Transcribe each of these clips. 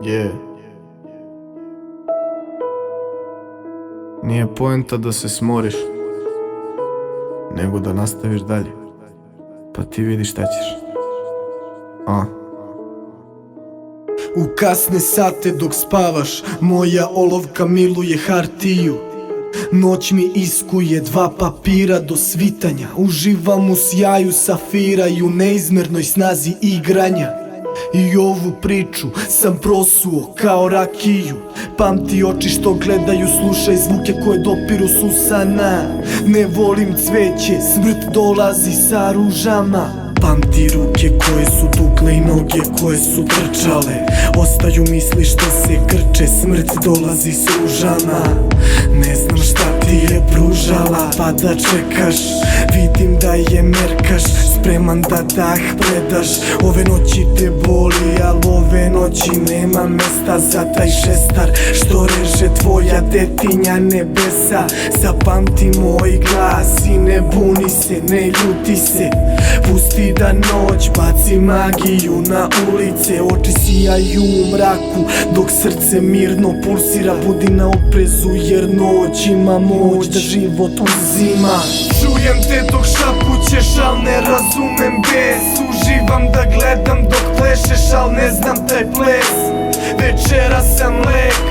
Je. Nije poenta da se smoriš, nego da nastaviš dalje, pa ti vidi šta ćeš. U kasne sate dok spavaš, moja olovka miluje hartiju. Noć mi iskuje 2 papira do svitanja. Uživam u sjaju safira i u neizmernoj snazi igranja. I ovu priču sam prosuo kao rakiju. Pamti oči što gledaju, slušaj zvuke koje dopiru s usana. Ne volim cveće, smrt dolazi sa ružama. Pamti ruke koje su tukle i noge koje su trčale. Ostaju misli što se krče, smrt dolazi s ružama. Ne znam šta ti je pružala, pa da čekaš. Vidim da je merkaš, spreman da dah predaš. Ove noći te boli, al ove noći nema mesta za taj šestar što reže tvoja detinja nebesa. Zapamti moj glas i ne buni se, ne ljuti se. Pusti da noć baci magiju na ulice. Oči sijaju u mraku dok srce mirno pulsira. Budi na oprezu jer noć ima moć da život uzima. Čujem te dok šapućeš, al ne razumem bes. Uživam da gledam dok plešeš, al ne znam taj ples. Večera sam lek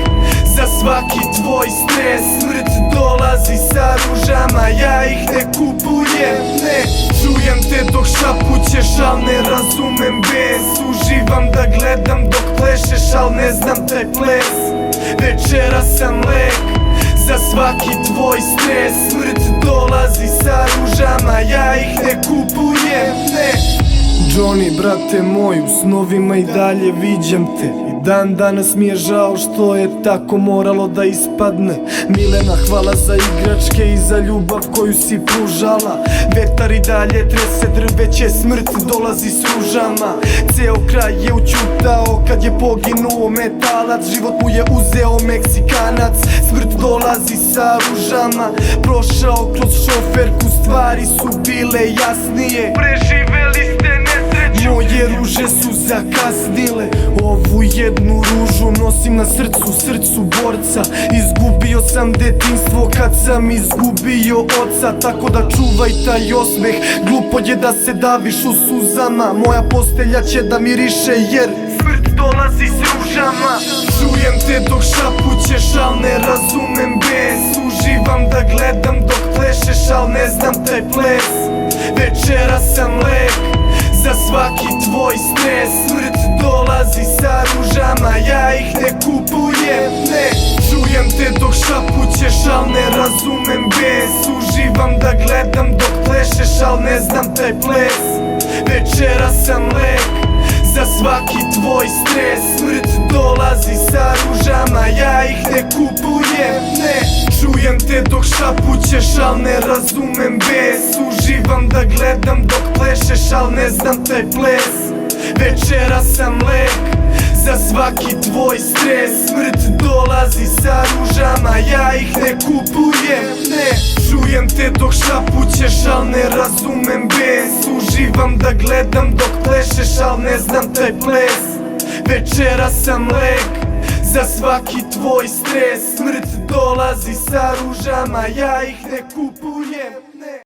za svaki tvoj stres. Smrt dolazi sa ružama, ja ih ne kupujem, ne. Čujem te dok šapućeš, al ne razumem bes. Uživam da gledam dok plešeš, al ne znam taj ples. Večera sam lek za svaki tvoj stres. Smrt dolazi sa ružama, ja ih ne kupujem, ne. Johnny, brate moj, u snovima i dalje viđam te. I dan danas mi je žao što je tako moralo da ispadne. Milena, hvala za igračke i za ljubav koju si pružala. Vetar i dalje trese drveće, smrt dolazi s ružama. Ceo kraj je učutao kad je poginuo metalac. Život mu je uzeo Meksikanac. Smrt dolazi sa ružama. Prošao kroz šoferku, stvari su bile jasnije. Preživeli ste nesreću, moje ruže su zakasnile. Ovu jednu ružu nosim na srcu, srcu borca. Izgubio sam detinjstvo kad sam izgubio oca. Tako da čuvaj taj osmeh, glupo je da se daviš u suzama. Moja postelja će da miriše jer smrt dolazi s ružama. Čujem te dok šapućeš, al ne razumem bes. Uživam da gledam dok plešeš, al ne znam taj ples. Večera sam lek za svaki tvoj stres. Smrt dolazi sa ružama, ja ih ne kupujem, ne. Čujem te dok šapućeš, al ne razumem bes. Uživam da gledam dok plešeš, al ne znam taj ples. Večera sam lek za svaki tvoj stres. Smrt dolazi sa ružama, ja ih ne kupujem, ne. Čujem te dok šapućeš, al ne razumem bes. Uživam da gledam dok plešeš, al ne znam taj ples. Večera sam lek za svaki tvoj stres. Smrt dolazi sa ružama, ja ih ne kupujem, ne. Čujem te dok šapućeš, al ne razumem bes. Uživam da gledam dok plešeš, al ne znam taj ples. Večera sam lek za svaki tvoj stres. Smrt dolazi sa ružama, ja ih ne kupujem.